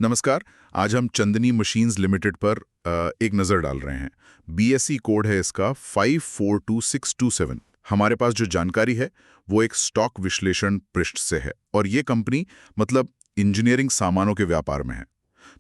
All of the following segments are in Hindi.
नमस्कार। आज हम चंदनी मशीन्स लिमिटेड पर एक नज़र डाल रहे हैं। बीएसई कोड है इसका 542627। हमारे पास जो जानकारी है वो एक स्टॉक विश्लेषण पृष्ठ से है और ये कंपनी मतलब इंजीनियरिंग सामानों के व्यापार में है।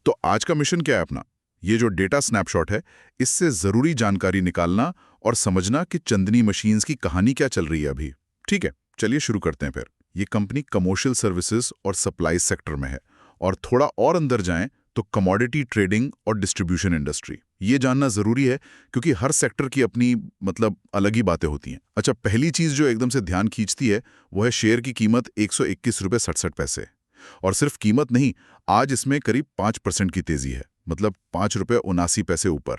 तो आज का मिशन क्या है अपना? ये जो डेटा स्नैपशॉट है इससे ज़रूरी जानकारी निकालना और समझना कि चंदनी मशीन्स की कहानी क्या चल रही है अभी। ठीक है, चलिए शुरू करते हैं फिर। ये कंपनी कमर्शियल सर्विसेज और सप्लाई सेक्टर में है और थोड़ा और अंदर जाएं तो कमोडिटी ट्रेडिंग और डिस्ट्रीब्यूशन इंडस्ट्री। ये जानना जरूरी है क्योंकि हर सेक्टर की अपनी मतलब अलग ही बातें होती हैं। अच्छा, पहली चीज जो एकदम से ध्यान खींचती है वो है शेयर की कीमत 121 रुपये 67 पैसे। और सिर्फ कीमत नहीं, आज इसमें करीब 5% की तेजी है, मतलब 5 रुपये 79 पैसे ऊपर।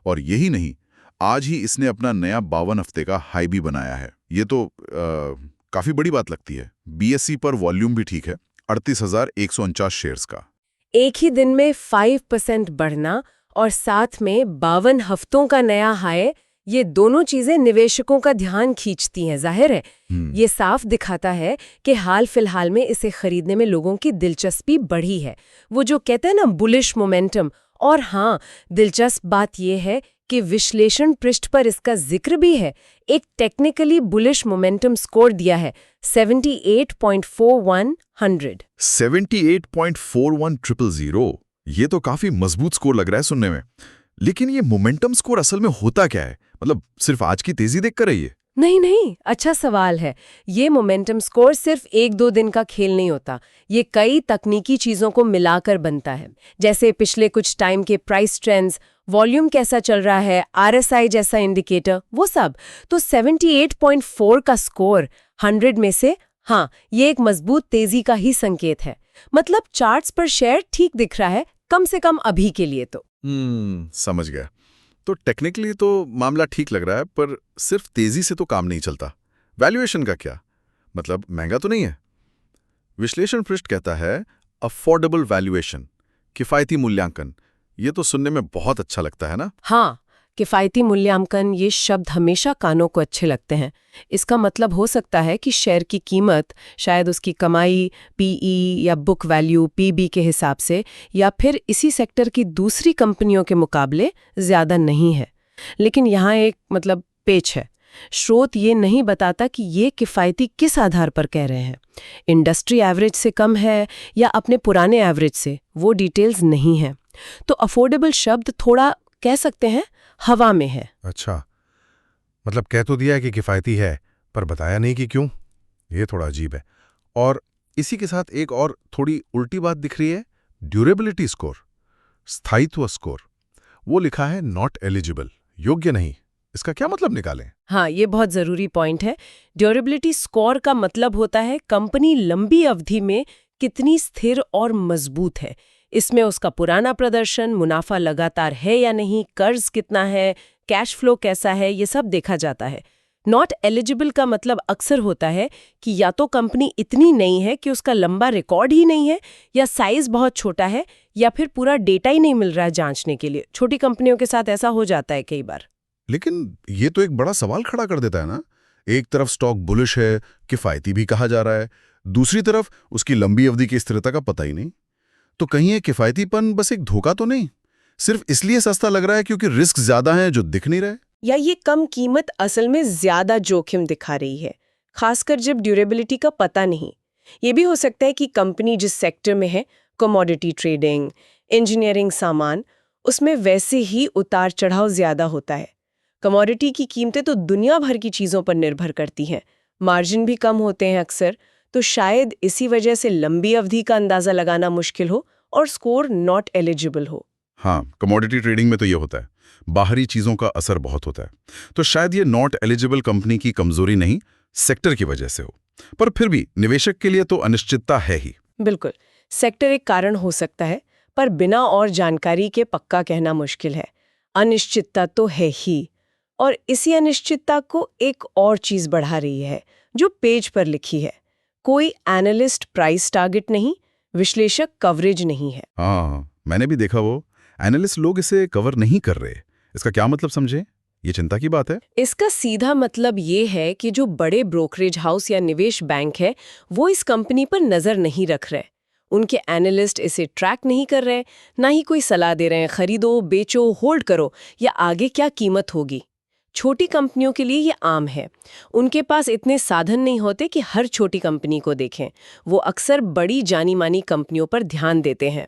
और यही नहीं, आज ही इसने अपना नया 52 हफ्ते का हाई भी बनाया है। ये तो काफी बड़ी बात लगती है। बीएसई पर वॉल्यूम भी ठीक है, 38,149 शेयर्स का। एक ही दिन में 5% बढ़ना और साथ में 52 हफ्तों का नया हाई, ये दोनों चीजें निवेशकों का ध्यान खींचती हैं। जाहिर है ये साफ दिखाता है कि हाल फिलहाल में इसे खरीदने में लोगों की दिलचस्पी बढ़ी है। वो जो कहते हैं ना, बुलिश मोमेंटम। और हाँ, दिलचस्प बात यह है कि विश्लेषण पृष्ठ पर इसका जिक्र भी है। एक टेक्निकली बुलिश मोमेंटम स्कोर दिया है 78.4100। 78.4100। ये तो काफी मजबूत स्कोर लग रहा है सुनने में। लेकिन ये मोमेंटम स्कोर असल में होता क्या है? मतलब सिर्फ आज की तेजी देखकर है ये? नहीं, अच्छा सवाल है। ये मोमेंटम स्कोर सिर्फ 1-2 दिन का खेल नहीं होता। ये कई तकनीकी चीजों को मिलाकर बनता है, जैसे पिछले कुछ टाइम के प्राइस ट्रेंड्स, वॉल्यूम कैसा चल रहा है, आरएसआई जैसा इंडिकेटर, वो सब। तो 78.4 का स्कोर 100 में से, हाँ, ये एक मजबूत तेजी का ही संकेत है। मतलब चार्ट्स पर शेयर ठीक दिख रहा है, कम से कम अभी के लिए तो। समझ गया। तो टेक्निकली तो मामला ठीक लग रहा है, पर सिर्फ तेजी से तो काम नहीं चलता। वैल्यूएशन का क्या? मतलब महंगा तो नहीं है? विश्लेषण पृष्ठ कहता है अफोर्डेबल वैल्यूएशन, किफायती मूल्यांकन। ये तो सुनने में बहुत अच्छा लगता है ना? हाँ, किफायती मूल्यांकन, ये शब्द हमेशा कानों को अच्छे लगते हैं। इसका मतलब हो सकता है कि शेयर की कीमत शायद उसकी कमाई पीई या बुक वैल्यू पीबी के हिसाब से, या फिर इसी सेक्टर की दूसरी कंपनियों के मुकाबले ज्यादा नहीं है। लेकिन यहाँ एक पेच है। स्रोत ये नहीं बताता कि ये किफायती किस आधार पर कह रहे हैं। इंडस्ट्री एवरेज से कम है या अपने पुराने एवरेज से, वो डिटेल्स नहीं है। तो अफोर्डेबल शब्द थोड़ा, कह सकते हैं, हवा में है। अच्छा, मतलब कह तो दिया है कि किफ़ायती है, पर बताया नहीं कि क्यों। ये थोड़ा अजीब है। और इसी के साथ एक और थोड़ी उल्टी बात दिख रही है, ड्यूरेबिलिटी स्कोर, स्थायित्व स्कोर। वो लिखा है नॉट एलिजिबल, योग्य नहीं। इसका क्या मतलब निकालें? हाँ, ये बहुत जरूरी पॉइंट है। ड्यूरेबिलिटी स्कोर का मतलब होता है कंपनी लंबी अवधि में कितनी स्थिर और मजबूत है। इसमें उसका पुराना प्रदर्शन, मुनाफा लगातार है या नहीं, कर्ज कितना है, कैश फ्लो कैसा है, ये सब देखा जाता है। नॉट एलिजिबल का मतलब अक्सर होता है कि या तो कंपनी इतनी नई है कि उसका लंबा रिकॉर्ड ही नहीं है, या साइज बहुत छोटा है, या फिर पूरा डेटा ही नहीं मिल रहा है जांचने के लिए। छोटी कंपनियों के साथ ऐसा हो जाता है कई बार। लेकिन ये तो एक बड़ा सवाल खड़ा कर देता है ना। एक तरफ स्टॉक बुलिश है, किफ़ायती भी कहा जा रहा है, दूसरी तरफ उसकी लंबी अवधि की स्थिरता का पता ही नहीं। तो कहीं ये किफ़ायतीपन बस एक धोखा तो नहीं, सिर्फ इसलिए सस्ता लग रहा है क्योंकि रिस्क ज्यादा है जो दिख नहीं रहे? या ये कम कीमत असल में ज्यादा जोखिम दिखा रही है, खासकर जब ड्यूरेबिलिटी का पता नहीं। ये भी हो सकता है कि कंपनी जिस सेक्टर में है, कमोडिटी ट्रेडिंग, इंजीनियरिंग सामान, उसमें वैसे ही उतार चढ़ाव ज्यादा होता है। कमोडिटी की कीमतें तो दुनिया भर की चीजों पर निर्भर करती हैं, मार्जिन भी कम होते हैं अक्सर। तो शायद इसी वजह से लंबी अवधि का अंदाजा लगाना मुश्किल हो और स्कोर नॉट एलिजिबल हो। हाँ, कमोडिटी ट्रेडिंग में तो ये होता है, बाहरी चीजों का असर बहुत होता है। तो शायद ये नॉट एलिजिबल कंपनी की कमजोरी नहीं, सेक्टर की वजह से हो। पर फिर भी निवेशक के लिए तो अनिश्चितता है ही। बिल्कुल, सेक्टर एक कारण हो सकता है, पर बिना और जानकारी के पक्का कहना मुश्किल है। अनिश्चितता तो है ही, और इसी अनिश्चितता को एक और चीज बढ़ा रही है जो पेज पर लिखी है। कोई एनालिस्ट प्राइस टारगेट नहीं, विश्लेषक कवरेज नहीं है। हाँ, मैंने भी देखा वो एनालिस्ट लोग इसे कवर नहीं कर रहे। इसका क्या मतलब समझे? ये चिंता की बात है। इसका सीधा मतलब ये है कि जो बड़े ब्रोकरेज हाउस या निवेश बैंक है, वो इस कंपनी पर नजर नहीं रख रहे। उनके एनालिस्ट इसे ट्रैक नहीं कर रहे, ना ही कोई सलाह दे रहे हैं खरीदो, बेचो, होल्ड करो या आगे क्या कीमत होगी। छोटी कंपनियों के लिए ये आम है। उनके पास इतने साधन नहीं होते कि हर छोटी कंपनी को देखें। वो अक्सर बड़ी जानी मानी कंपनियों पर ध्यान देते हैं।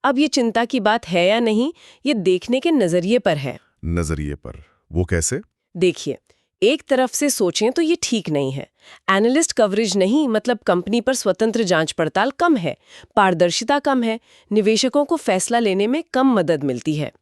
अब ये चिंता की बात है या नहीं, ये देखने के नजरिए पर है। नजरिए पर वो कैसे? देखिए, एक तरफ से सोचें तो ये ठीक नहीं है। एनालिस्ट कवरेज नहीं, मतलब कंपनी पर स्वतंत्र जांच पड़ताल कम है, पारदर्शिता कम है, निवेशकों को फैसला लेने में कम मदद मिलती है।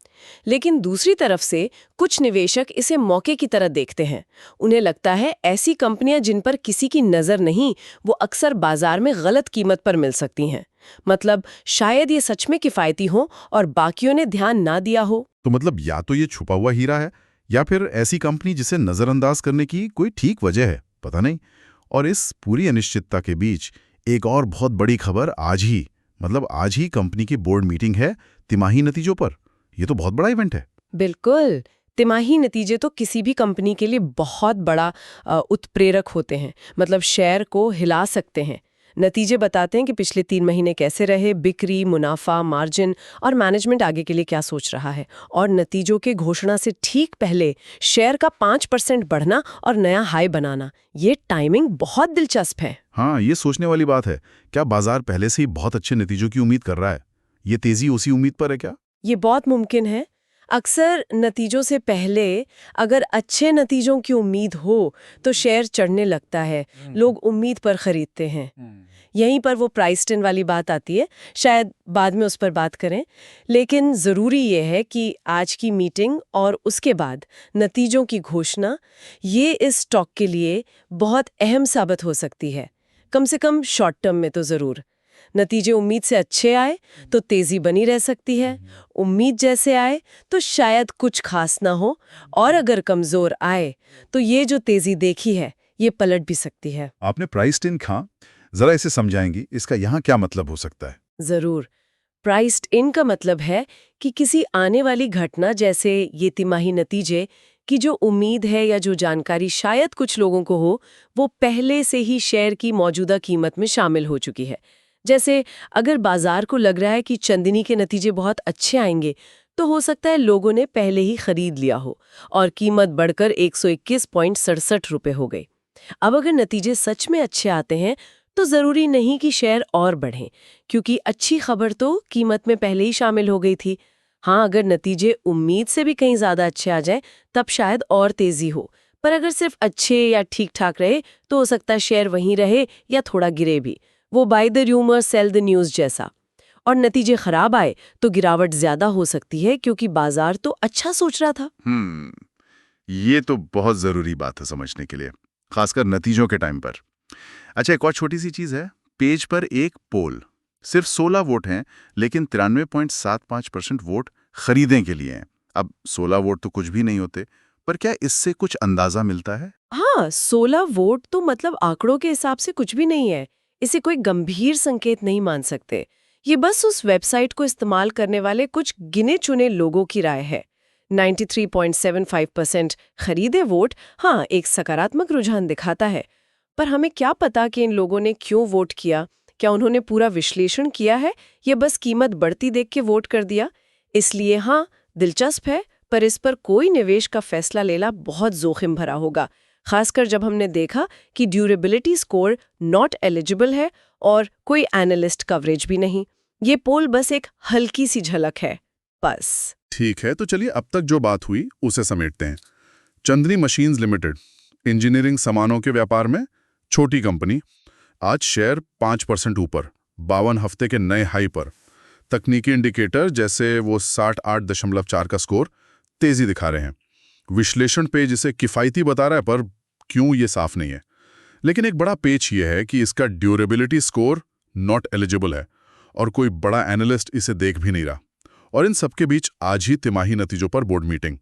लेकिन दूसरी तरफ से कुछ निवेशक इसे मौके की तरह देखते हैं। उन्हें लगता है ऐसी कंपनियां जिन पर किसी की नज़र नहीं, वो अक्सर बाजार में गलत कीमत पर मिल सकती हैं। मतलब शायद ये सच में किफ़ायती हो और बाकियों ने ध्यान ना दिया हो। तो मतलब या तो ये छुपा हुआ हीरा है या फिर ऐसी कंपनी जिसे नजरअंदाज करने की कोई ठीक वजह है, पता नहीं। और इस पूरी अनिश्चितता के बीच एक और बहुत बड़ी खबर आज ही कंपनी की बोर्ड मीटिंग है तिमाही नतीजों पर। ये तो बहुत बड़ा इवेंट है। बिल्कुल, तिमाही नतीजे तो किसी भी कंपनी के लिए बहुत बड़ा उत्प्रेरक होते हैं, मतलब शेयर को हिला सकते हैं। नतीजे बताते हैं कि पिछले 3 महीने कैसे रहे, बिक्री, मुनाफा, मार्जिन और मैनेजमेंट आगे के लिए क्या सोच रहा है। और नतीजों के घोषणा से ठीक पहले शेयर का 5% बढ़ना और नया हाई बनाना, ये टाइमिंग बहुत दिलचस्प है। हाँ, ये सोचने वाली बात है। क्या बाजार पहले से ही बहुत अच्छे नतीजों की उम्मीद कर रहा है? ये तेजी उसी उम्मीद पर है क्या? ये बहुत मुमकिन है। अक्सर नतीजों से पहले अगर अच्छे नतीजों की उम्मीद हो तो शेयर चढ़ने लगता है, लोग उम्मीद पर खरीदते हैं। यहीं पर वो प्राइस इन वाली बात आती है, शायद बाद में उस पर बात करें। लेकिन ज़रूरी ये है कि आज की मीटिंग और उसके बाद नतीजों की घोषणा, ये इस स्टॉक के लिए बहुत अहम साबित हो सकती है, कम से कम शॉर्ट टर्म में तो ज़रूर। नतीजे उम्मीद से अच्छे आए तो तेजी बनी रह सकती है, उम्मीद जैसे आए तो शायद कुछ खास ना हो, और अगर कमजोर आए तो ये जो तेजी देखी है ये पलट भी सकती है। आपने प्राइस्ड इन कहा, जरा इसे समझाएंगी, इसका यहाँ क्या मतलब हो सकता है? जरूर। प्राइस्ड इन का मतलब है कि किसी आने वाली घटना, जैसे ये तिमाही नतीजे की जो उम्मीद है या जो जानकारी शायद कुछ लोगों को हो, वो पहले से ही शेयर की मौजूदा कीमत में शामिल हो चुकी है। जैसे अगर बाजार को लग रहा है कि चांदनी के नतीजे बहुत अच्छे आएंगे, तो हो सकता है लोगों ने पहले ही खरीद लिया हो और कीमत बढ़कर 121.67 रुपए हो गई। अब अगर नतीजे सच में अच्छे आते हैं तो जरूरी नहीं कि शेयर और बढ़ें, क्योंकि अच्छी खबर तो कीमत में पहले ही शामिल हो गई थी। हाँ, अगर नतीजे उम्मीद से भी कहीं ज्यादा अच्छे आ जाएं, तब शायद और तेजी हो। पर अगर सिर्फ अच्छे या ठीक ठाक रहे तो हो सकता है शेयर वहीं रहे या थोड़ा गिरे भी। वो by the rumour sell the news जैसा। और नतीजे खराब आए तो गिरावट ज्यादा हो सकती है, क्योंकि बाजार तो अच्छा सोच रहा था। ये तो बहुत जरूरी बात है समझने के लिए, खासकर नतीजों के टाइम पर। अच्छा, एक और छोटी सी चीज है। पेज पर एक पोल, सिर्फ 16 वोट हैं, लेकिन 93.75% वोट खरीदने के लिए हैं। अब 16 वोट तो कुछ भी नहीं होते, पर क्या इससे कुछ अंदाजा मिलता है? हाँ, 16 वोट तो मतलब आंकड़ों के हिसाब से कुछ भी नहीं है। इसे कोई गंभीर संकेत नहीं मान सकते। ये बस उस वेबसाइट को इस्तेमाल करने वाले कुछ गिने चुने लोगों की राय है। 93.75% खरीदे वोट, हाँ, एक सकारात्मक रुझान दिखाता है। पर हमें क्या पता कि इन लोगों ने क्यों वोट किया? क्या उन्होंने पूरा विश्लेषण किया है या बस कीमत बढ़ती देख के वोट कर दिया? इसलिए हाँ, दिलचस्प है, पर इस पर कोई निवेश का फैसला लेना बहुत जोखिम भरा होगा, खासकर जब हमने देखा कि ड्यूरेबिलिटी स्कोर नॉट एलिजिबल है और कोई एनालिस्ट कवरेज भी नहीं। ये पोल बस एक हल्की सी झलक है, बस। ठीक है, तो चलिए अब तक जो बात हुई उसे समेटते हैं। चंदनी मशीन्स लिमिटेड, इंजीनियरिंग सामानों के व्यापार में छोटी कंपनी, आज शेयर 5% ऊपर, 52 हफ्ते के नए हाई पर। तकनीकी इंडिकेटर जैसे वो 68.4 का स्कोर तेजी दिखा रहे हैं। विश्लेषण पेज इसे किफायती बता रहा है, पर क्यों ये साफ नहीं है। लेकिन एक बड़ा पेच ये है कि इसका ड्यूरेबिलिटी स्कोर नॉट एलिजिबल है और कोई बड़ा एनालिस्ट इसे देख भी नहीं रहा। और इन सबके बीच आज ही तिमाही नतीजों पर बोर्ड मीटिंग।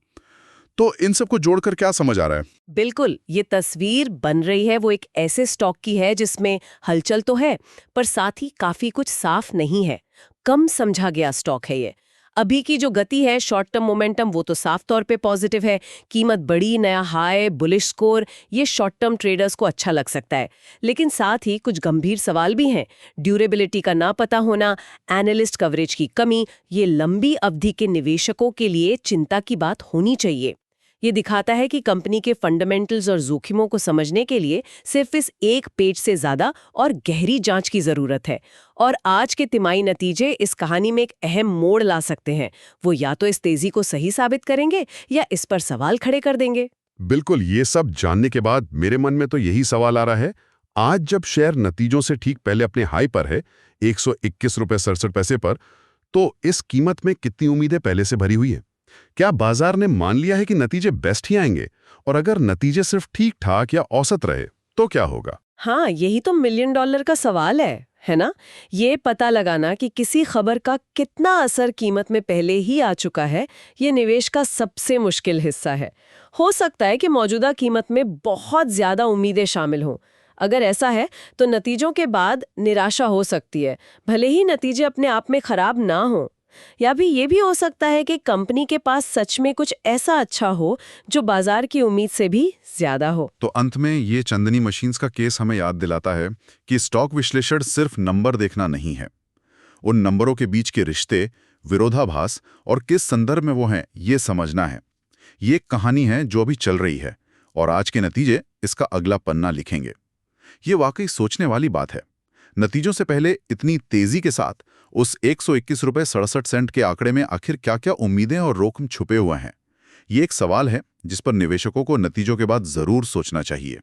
तो इन सबको जोड़कर क्या समझ आ रहा है? बिल्कुल, ये तस्वीर बन रही है वो एक ऐसे स्टॉक की है जिसमें हलचल तो है, पर साथ ही काफी कुछ साफ नहीं है। कम समझा गया स्टॉक है ये। अभी की जो गति है, शॉर्ट टर्म मोमेंटम, वो तो साफ तौर पे पॉजिटिव है। कीमत बड़ी, नया हाई, बुलिश स्कोर, ये शॉर्ट टर्म ट्रेडर्स को अच्छा लग सकता है। लेकिन साथ ही कुछ गंभीर सवाल भी हैं। ड्यूरेबिलिटी का ना पता होना, एनालिस्ट कवरेज की कमी, ये लंबी अवधि के निवेशकों के लिए चिंता की बात होनी चाहिए। ये दिखाता है कि कंपनी के फंडामेंटल्स और जोखिमों को समझने के लिए सिर्फ इस एक पेज से ज्यादा और गहरी जांच की जरूरत है। और आज के तिमाही नतीजे इस कहानी में एक अहम मोड़ ला सकते हैं। वो या तो इस तेजी को सही साबित करेंगे या इस पर सवाल खड़े कर देंगे। बिल्कुल, ये सब जानने के बाद मेरे मन में तो यही सवाल आ रहा है, आज जब शेयर नतीजों से ठीक पहले अपने हाई पर है, 121 रुपए 67 पैसे पर, तो इस कीमत में कितनी उम्मीदें पहले से भरी हुई है? क्या बाजार ने मान लिया है कि नतीजे बेस्ट ही आएंगे? और अगर नतीजे सिर्फ ठीक ठाक या औसत रहे तो क्या होगा? हाँ, यही तो $1 मिलियन का सवाल है ना? ये पता लगाना कि किसी खबर का कितना असर कीमत में पहले ही आ चुका है, ये निवेश का सबसे मुश्किल हिस्सा है। हो सकता है कि मौजूदा कीमत में बहुत ज्यादा उम्मीदें शामिल हों। अगर ऐसा है तो नतीजों के बाद निराशा हो सकती है, भले ही नतीजे अपने आप में खराब ना हो। या भी ये भी हो सकता है कि कंपनी के पास सच में कुछ ऐसा अच्छा हो जो बाजार की उम्मीद से भी ज्यादा हो। तो अंत में ये चंदनी मशीन्स का केस हमें याद दिलाता है कि स्टॉक विश्लेषण सिर्फ नंबर देखना नहीं है। उन नंबरों के बीच के रिश्ते, विरोधाभास और किस संदर्भ में वो हैं, ये समझना है। ये एक कहानी है जो अभी चल रही है और आज के नतीजे इसका अगला पन्ना लिखेंगे। ये वाकई सोचने वाली बात है। नतीजों से पहले इतनी तेजी के साथ उस 121 रुपए 67 सेंट के आंकड़े में आखिर क्या-क्या उम्मीदें और जोखिम छुपे हुए हैं? ये एक सवाल है जिस पर निवेशकों को नतीजों के बाद जरूर सोचना चाहिए।